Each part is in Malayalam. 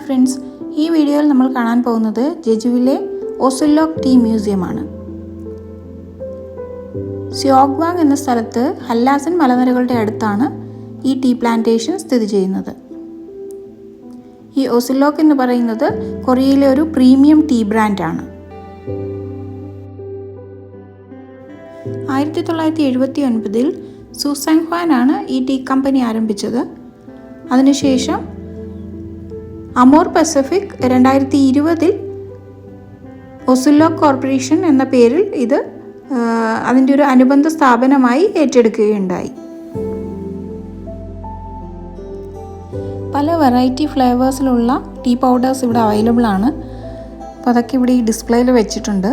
ഫ്രണ്ട്സ്, ഈ വീഡിയോയിൽ നമ്മൾ കാണാൻ പോകുന്നത് ജെജുവിലെ ഓസുലോക് ടീ മ്യൂസിയമാണ്. സ്യോഗ്വാങ് എന്ന സ്ഥലത്ത് ഹല്ലാസൻ മലനിരകളുടെ അടുത്താണ് ഈ ടീ പ്ലാന്റേഷൻ സ്ഥിതി ചെയ്യുന്നത്. ഈ ഓസുലോക് എന്ന് പറയുന്നത് കൊറിയയിലെ ഒരു പ്രീമിയം ടീ ബ്രാൻഡാണ്. 1979 സൂസാങ്ഹ്വാൻ ആണ് ഈ ടീ കമ്പനി ആരംഭിച്ചത്. അതിനുശേഷം അമോർ പസഫിക് 2020 ഓസുലോക് കോർപ്പറേഷൻ എന്ന പേരിൽ ഇത് അതിൻ്റെ ഒരു അനുബന്ധ സ്ഥാപനമായി ഏറ്റെടുക്കുകയുണ്ടായി. പല വെറൈറ്റി ഫ്ലേവേഴ്സിലുള്ള ടീ പൗഡേഴ്സ് ഇവിടെ അവൈലബിൾ ആണ്. അപ്പോൾ അതൊക്കെ ഇവിടെ ഈ ഡിസ്പ്ലേയിൽ വെച്ചിട്ടുണ്ട്.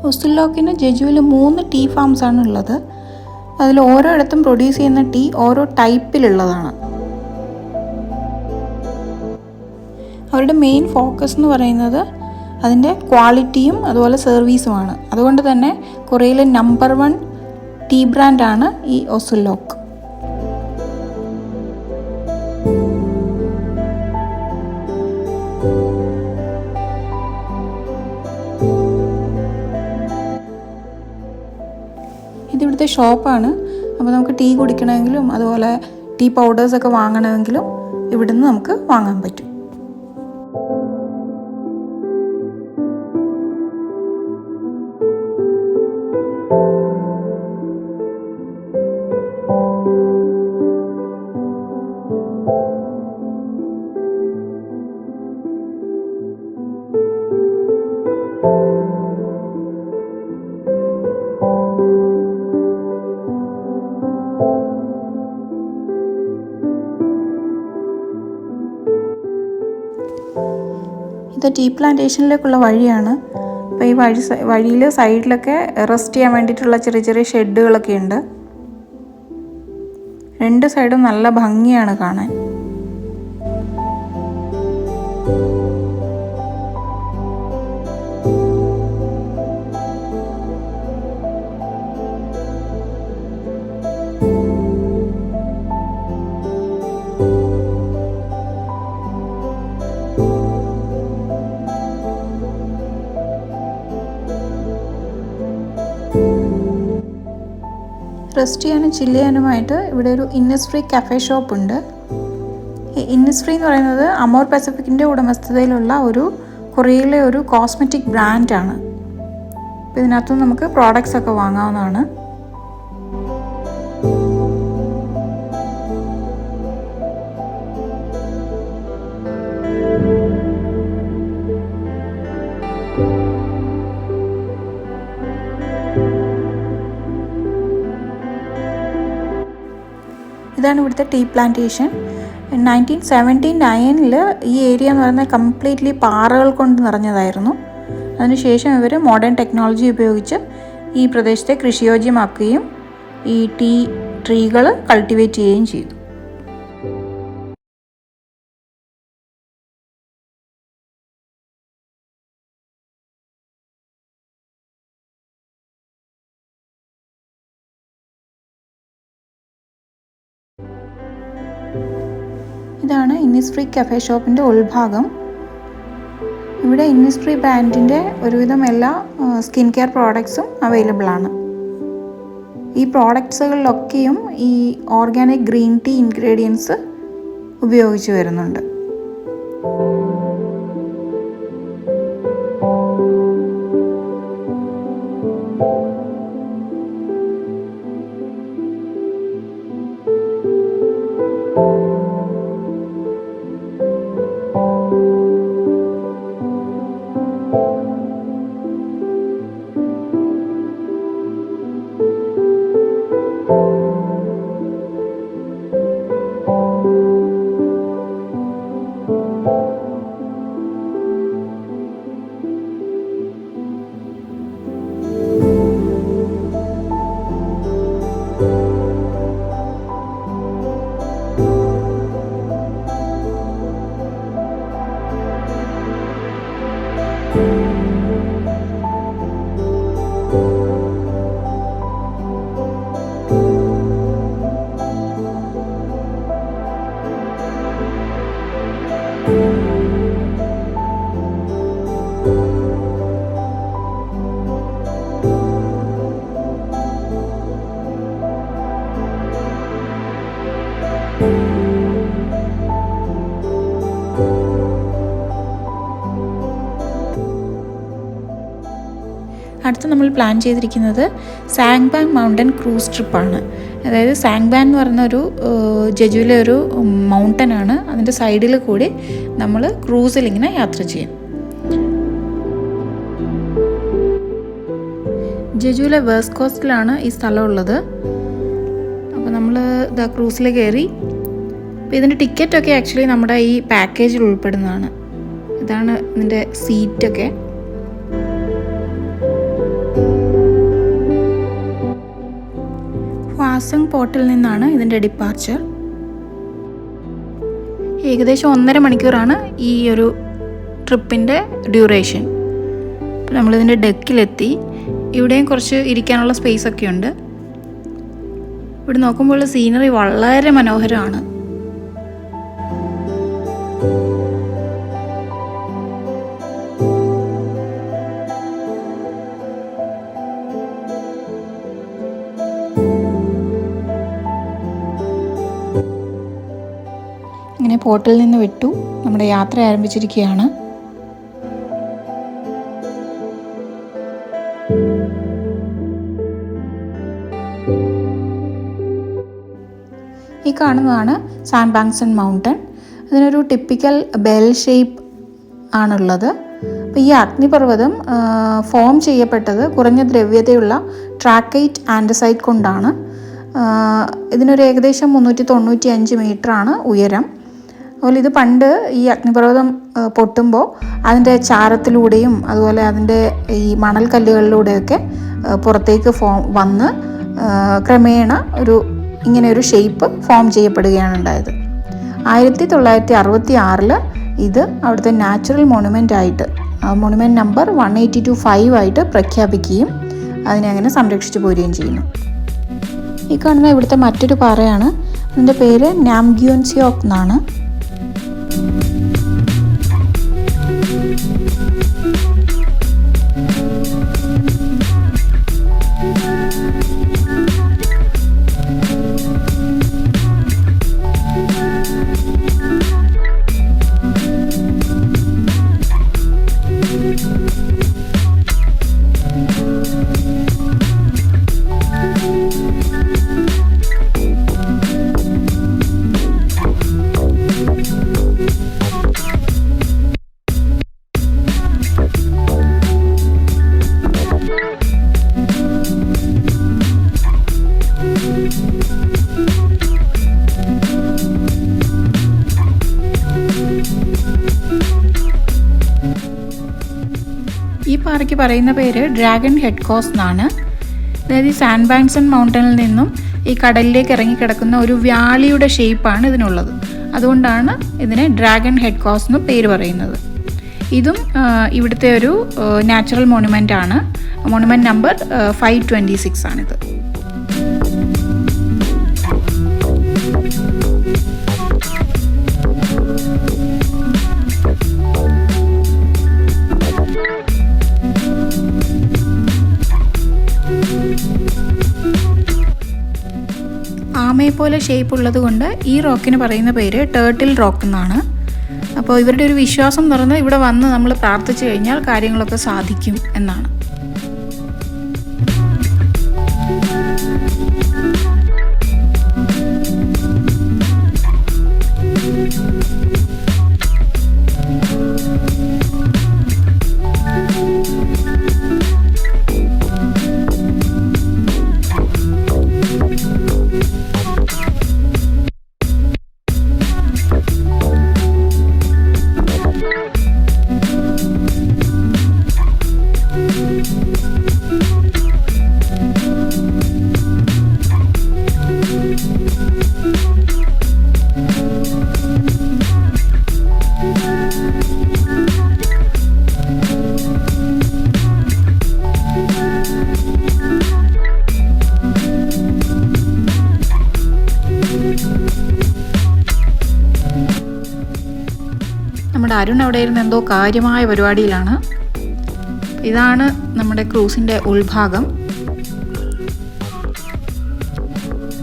ഓസുലോക്കിന് ജെജുവിൽ 3 ടീ ഫാംസ് ആണ് ഉള്ളത്. അതിൽ ഓരോയിടത്തും പ്രൊഡ്യൂസ് ചെയ്യുന്ന ടീ ഓരോ ടൈപ്പിലുള്ളതാണ്. അവരുടെ മെയിൻ ഫോക്കസ് എന്ന് പറയുന്നത് അതിൻ്റെ ക്വാളിറ്റിയും അതുപോലെ സർവീസുമാണ്. അതുകൊണ്ട് തന്നെ കൊറിയയിലെ നമ്പർ 1 ടീ ബ്രാൻഡാണ് ഈ ഓസുലോക്. ഇതിവിടുത്തെ ഷോപ്പാണ്. അപ്പോൾ നമുക്ക് ടീ കുടിക്കണമെങ്കിലും അതുപോലെ ടീ പൗഡേഴ്സൊക്കെ വാങ്ങണമെങ്കിലും ഇവിടുന്ന് നമുക്ക് വാങ്ങാൻ പറ്റും. ഇത് ടീ പ്ലാന്റേഷനിലേക്കുള്ള വഴിയാണ്. അപ്പോൾ ഈ വഴിയിൽ സൈഡിലൊക്കെ റെസ്റ്റ് ചെയ്യാൻ വേണ്ടിയിട്ടുള്ള ചെറിയ ചെറിയ ഷെഡുകളൊക്കെ ഉണ്ട്. 2 സൈഡും നല്ല ഭംഗിയാണ് കാണാൻ. റെസ്റ്റ് ചെയ്യാനും ചില്ല് ചെയ്യാനുമായിട്ട് ഇവിടെ ഒരു ഇന്നസ്ഫ്രീ കഫേ ഷോപ്പ് ഉണ്ട്. ഈ ഇന്നസ്ഫ്രീ എന്ന് പറയുന്നത് അമോർ പസഫിക്കിൻ്റെ ഉടമസ്ഥതയിലുള്ള ഒരു കൊറിയയിലെ ഒരു കോസ്മെറ്റിക് ബ്രാൻഡാണ്. അപ്പോൾ ഇതിനകത്ത് നമുക്ക് പ്രോഡക്റ്റ്സ് ഒക്കെ വാങ്ങാവുന്നതാണ്. ഇതാണ് ഇവിടുത്തെ ടീ പ്ലാന്റേഷൻ. 1979 ഈ ഏരിയ എന്ന് പറയുന്നത് കംപ്ലീറ്റ്ലി പാറകൾ കൊണ്ട് നിറഞ്ഞതായിരുന്നു. അതിനുശേഷം ഇവർ മോഡേൺ ടെക്നോളജി ഉപയോഗിച്ച് ഈ പ്രദേശത്തെ കൃഷിയോഗ്യമാക്കുകയും ഈ ടീ ട്രീകൾ കൾട്ടിവേറ്റ് ചെയ്യുകയും ചെയ്തു. ഇതാണ് ഇന്നസ്ഫ്രീ കഫേ ഷോപ്പിൻ്റെ ഉൾഭാഗം. ഇവിടെ ഇന്നസ്ഫ്രീ ബ്രാൻഡിൻ്റെ ഒരുവിധം എല്ലാ സ്കിൻ കെയർ പ്രോഡക്ട്സും അവൈലബിൾ ആണ്. ഈ പ്രോഡക്ട്സുകളിലൊക്കെയും ഈ ഓർഗാനിക് ഗ്രീൻ ടീ ഇൻഗ്രീഡിയൻസ് ഉപയോഗിച്ച് വരുന്നുണ്ട്. അടുത്ത് നമ്മൾ പ്ലാൻ ചെയ്തിരിക്കുന്നത് സാങ്ബാങ് മൗണ്ടൻ ക്രൂസ് ട്രിപ്പാണ്. അതായത് സാങ്ബാൻ എന്ന് പറയുന്ന ഒരു ജെജുവിലെ ഒരു മൗണ്ടൻ ആണ്. അതിൻ്റെ സൈഡിൽ കൂടി നമ്മൾ ക്രൂസിൽ ഇങ്ങനെ യാത്ര ചെയ്യും. ജെജുവിലെ വെസ്റ്റ് കോസ്റ്റിലാണ് ഈ സ്ഥലമുള്ളത്. അപ്പോൾ നമ്മൾ ക്രൂസിൽ കയറി. അപ്പോൾ ഇതിൻ്റെ ടിക്കറ്റൊക്കെ ആക്ച്വലി നമ്മുടെ ഈ പാക്കേജിൽ ഉൾപ്പെടുന്നതാണ്. ഇതാണ് ഇതിൻ്റെ സീറ്റൊക്കെ. ഹ്വാസങ് പോർട്ടിൽ നിന്നാണ് ഇതിൻ്റെ ഡിപ്പാർച്ചർ. ഏകദേശം 1.5 മണിക്കൂറാണ് ഈ ഒരു ട്രിപ്പിൻ്റെ ഡ്യൂറേഷൻ. നമ്മളിതിൻ്റെ ഡെക്കിലെത്തി. ഇവിടെയും കുറച്ച് ഇരിക്കാനുള്ള സ്പേസൊക്കെ ഉണ്ട്. ഇവിടെ നോക്കുമ്പോൾ സീനറി വളരെ മനോഹരമാണ്. അങ്ങനെ പോർട്ടിൽ നിന്ന് വിട്ടു. നമ്മുടെ യാത്ര ആരംഭിച്ചിരിക്കുകയാണ്. ഈ കാണുന്നതാണ് സാൻബാങ്സൺ മൗണ്ടൻ. ഇതിനൊരു ടിപ്പിക്കൽ ബെൽ ഷേപ്പ് ആണുള്ളത്. അപ്പോൾ ഈ അഗ്നിപർവ്വതം ഫോം ചെയ്യപ്പെട്ടത് കുറഞ്ഞ ദ്രവ്യതയുള്ള ട്രാക്കൈറ്റ് ആൻഡസൈറ്റ് കൊണ്ടാണ്. ഇതിനൊരു ഏകദേശം 395 മീറ്ററാണ് ഉയരം. അതുപോലെ ഇത് പണ്ട് ഈ അഗ്നിപർവ്വതം പൊട്ടുമ്പോൾ അതിൻ്റെ ചാരത്തിലൂടെയും അതുപോലെ അതിൻ്റെ ഈ മണൽക്കല്ലുകളിലൂടെയൊക്കെ പുറത്തേക്ക് വന്ന് ക്രമേണ ഇങ്ങനെ ഒരു ഷേപ്പ് ഫോം ചെയ്യപ്പെടുകയാണ് ഉണ്ടായത്. 1966 ഇത് അവിടുത്തെ നാച്ചുറൽ മോണുമെൻ്റ് ആയിട്ട് മോണുമെൻ്റ് നമ്പർ 182-5 ആയിട്ട് പ്രഖ്യാപിക്കുകയും അതിനെ അങ്ങനെ സംരക്ഷിച്ചു പോരുകയും ചെയ്യുന്നു. ഈ കാണുന്ന ഇവിടുത്തെ മറ്റൊരു പാറയാണ്. അതിൻ്റെ പേര് നാംഗ്യോൻസിയോക് എന്നാണ്. ഈ പാറയ്ക്ക് പറയുന്ന പേര് ഡ്രാഗൺ ഹെഡ് കോസ് എന്നാണ്. അതായത് ഈ സാൻബാങ്സൺ മൗണ്ടനിൽ നിന്നും ഈ കടലിലേക്ക് ഇറങ്ങിക്കിടക്കുന്ന ഒരു വ്യാളിയുടെ ഷേപ്പാണ് ഇതിനുള്ളത്. അതുകൊണ്ടാണ് ഇതിന് ഡ്രാഗൺ ഹെഡ് കോസ് എന്ന് പേര് പറയുന്നത്. ഇതും ഇവിടുത്തെ ഒരു നാച്ചുറൽ മോണുമെൻ്റ് ആണ്. മോണുമെൻ്റ് നമ്പർ 526 ആണിത്. ആമയെ പോലെ ഷേപ്പ് ഉള്ളത് കൊണ്ട് ഈ റോക്കിന് പറയുന്ന പേര് ടേർട്ടിൽ റോക്ക് എന്നാണ്. അപ്പോൾ ഇവരുടെ ഒരു വിശ്വാസം എന്ന് പറയുന്നത് ഇവിടെ വന്ന് നമ്മൾ പ്രാർത്ഥിച്ചു കഴിഞ്ഞാൽ കാര്യങ്ങളൊക്കെ സാധിക്കും എന്നാണ്. അരുൺ അവിടെ ഇരുന്ന് എന്തോ കാര്യമായ പരിപാടിയിലാണ്. ഇതാണ് നമ്മുടെ ക്രൂസിൻ്റെ ഉൾഭാഗം.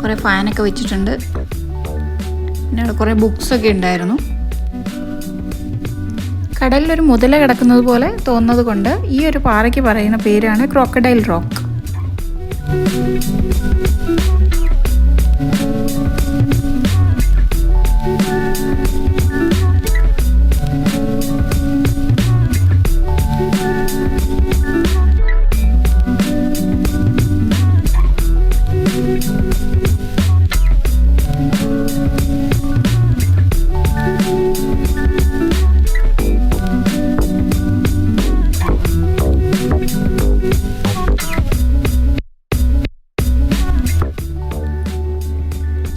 കുറേ ഫാനൊക്കെ വെച്ചിട്ടുണ്ട്. പിന്നെ അവിടെ കുറേ ബുക്സൊക്കെ ഉണ്ടായിരുന്നു. കടലിലൊരു മുതല കിടക്കുന്നത് പോലെ തോന്നുന്നത് കൊണ്ട് ഈ ഒരു പാറയ്ക്ക് പറയുന്ന പേരാണ് ക്രോക്കഡൈൽ റോക്ക്.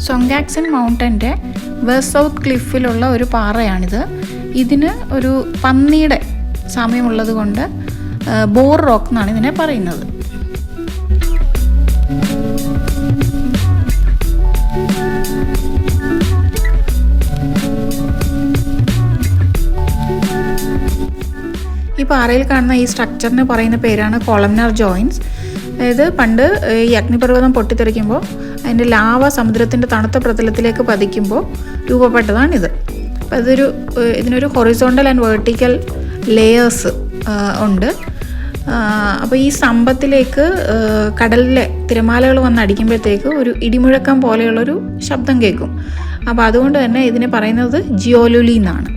സൊങ്കാക്സൻ മൗണ്ടൻ്റെ വെസ്റ്റ് സൗത്ത് ക്ലിഫിലുള്ള ഒരു പാറയാണിത്. ഇതിന് ഒരു പന്നിയുടെ സാമ്യമുള്ളത് കൊണ്ട് ബോർ റോക്ക് എന്നാണ് ഇതിനെ പറയുന്നത്. ഈ പാറയിൽ കാണുന്ന ഈ സ്ട്രക്ചറിന് പറയുന്ന പേരാണ് കോളംനാർ ജോയിൻസ്. അതായത് പണ്ട് ഈ അഗ്നിപർവ്വതം പൊട്ടിത്തെറിക്കുമ്പോൾ അതിൻ്റെ ലാവ സമുദ്രത്തിൻ്റെ തണുത്ത പ്രതലത്തിലേക്ക് പതിക്കുമ്പോൾ രൂപപ്പെട്ടതാണിത്. അപ്പോൾ ഇതിനൊരു ഹൊറിസോണ്ടൽ ആൻഡ് വെർട്ടിക്കൽ ലെയേഴ്സ് ഉണ്ട്. അപ്പോൾ ഈ സ്തംഭത്തിലേക്ക് കടലിലെ തിരമാലകൾ വന്നടിക്കുമ്പോഴത്തേക്ക് ഒരു ഇടിമുഴക്കം പോലെയുള്ളൊരു ശബ്ദം കേൾക്കും. അപ്പോൾ അതുകൊണ്ട് തന്നെ ഇതിനെ പറയുന്നത് ജിയോലുലി എന്നാണ്.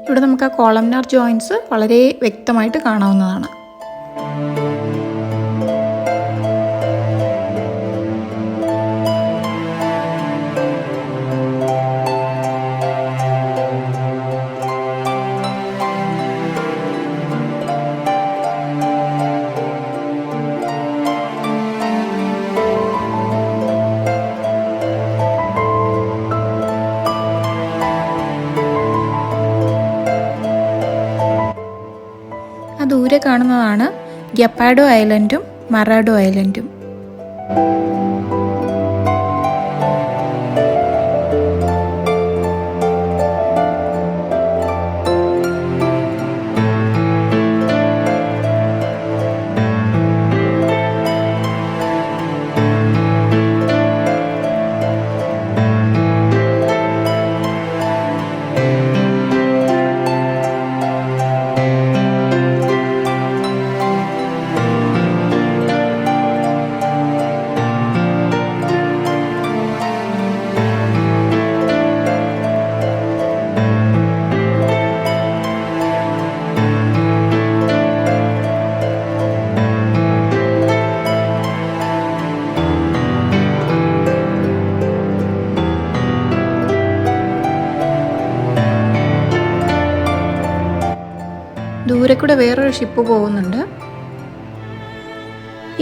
ഇവിടെ നമുക്ക് ആ കോളംനാർ ജോയിൻസ് വളരെ വ്യക്തമായിട്ട് കാണാവുന്നതാണ്. ദൂരെ കാണുന്നതാണ് ഗ്യപ്പാഡോ ഐലൻഡും മറാഡോ ഐലൻഡും. ദൂരെ കൂടെ വേറൊരു ഷിപ്പ് പോകുന്നുണ്ട്.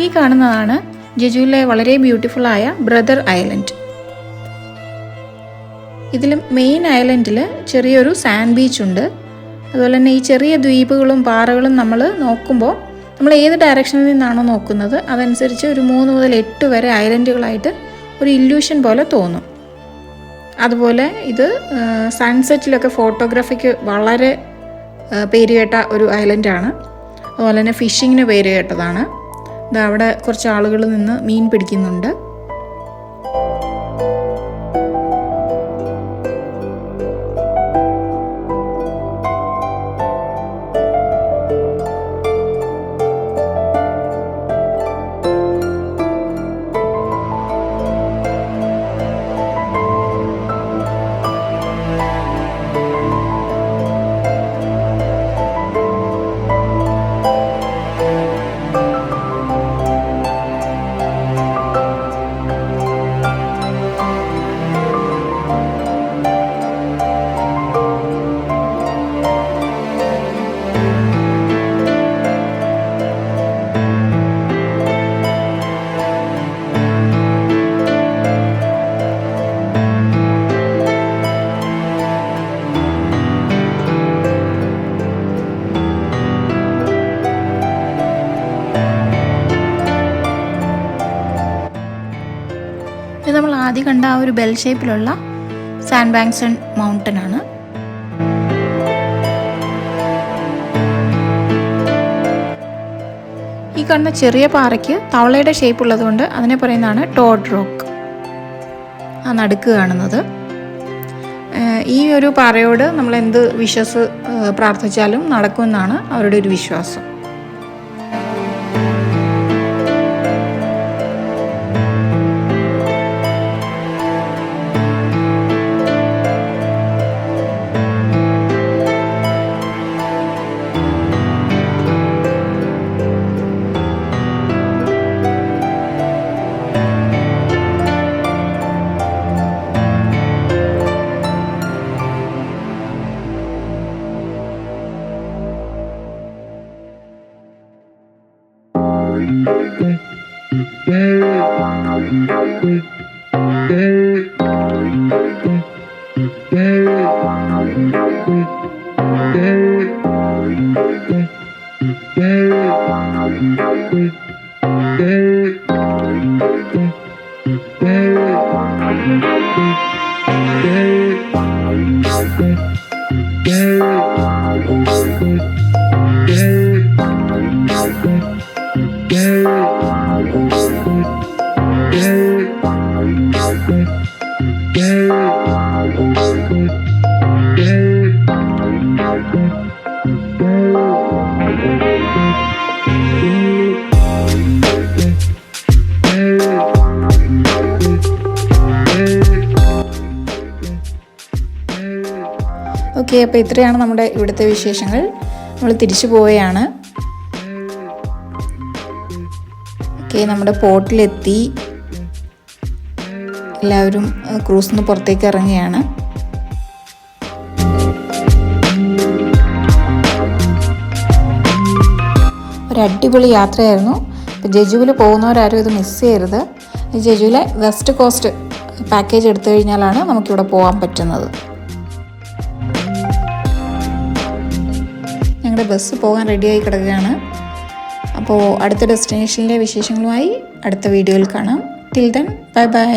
ഈ കാണുന്നതാണ് ജെജുവിലെ വളരെ ബ്യൂട്ടിഫുള്ളായ ബ്രദർ ഐലൻഡ്. ഇതിൽ മെയിൻ ഐലൻഡിൽ ചെറിയൊരു സാൻഡ് ബീച്ച് ഉണ്ട്. അതുപോലെ തന്നെ ഈ ചെറിയ ദ്വീപുകളും പാറകളും നമ്മൾ നോക്കുമ്പോൾ നമ്മൾ ഏത് ഡയറക്ഷനിൽ നിന്നാണോ നോക്കുന്നത് അതനുസരിച്ച് ഒരു 3 മുതൽ 8 വരെ ഐലൻഡുകളായിട്ട് ഒരു ഇല്യൂഷൻ പോലെ തോന്നും. അതുപോലെ ഇത് സൺസെറ്റിലൊക്കെ ഫോട്ടോഗ്രാഫിക്ക് വളരെ പേരുകേട്ട ഒരു ഐലൻഡാണ്. അതുപോലെ തന്നെ ഫിഷിങ്ങിന് പേര് കേട്ടതാണ്. അവിടെ കുറച്ച് ആളുകൾ നിന്ന് മീൻ പിടിക്കുന്നുണ്ട്. ആദ്യം കണ്ട ആ ഒരു ബെൽ ഷേപ്പിലുള്ള സാൻഡ് ബാങ്ക്സൺ മൗണ്ടൻ ആണ്. ഈ കാണുന്ന ചെറിയ പാറയ്ക്ക് തവളയുടെ ഷേപ്പ് ഉള്ളതുകൊണ്ട് അതിനെ പറയുന്നതാണ് ടോഡ് റോക്ക്. ആ നടുക്ക് കാണുന്നത്. ഈ ഒരു പാറയോട് നമ്മൾ എന്ത് വിശ്വസ് പ്രാർത്ഥിച്ചാലും നടക്കുമെന്നാണ് അവരുടെ ഒരു വിശ്വാസം. ഓക്കെ, അപ്പോൾ ഇത്രയാണ് നമ്മുടെ ഇവിടുത്തെ വിശേഷങ്ങൾ. നമ്മൾ തിരിച്ചു പോവുകയാണ്. ഓക്കെ, നമ്മുടെ പോർട്ടിലെത്തി. എല്ലാവരും ക്രൂസിൽ നിന്ന് പുറത്തേക്ക് ഇറങ്ങുകയാണ്. ഒരു അടിപൊളി യാത്രയായിരുന്നു. ഇപ്പോൾ ജെജുവിൽ പോകുന്നവരാരും ഇത് മിസ് ചെയ്യരുത്. ജെജുവിലെ വെസ്റ്റ് കോസ്റ്റ് പാക്കേജ് എടുത്തു കഴിഞ്ഞാലാണ് നമുക്കിവിടെ പോകാൻ പറ്റുന്നത്. ഞങ്ങളുടെ ബസ് പോകാൻ റെഡിയായി കിടക്കുകയാണ്. അപ്പോൾ അടുത്ത ഡെസ്റ്റിനേഷനിലെ വിശേഷങ്ങളുമായി അടുത്ത വീഡിയോയിൽ കാണാം. Till then, bye bye.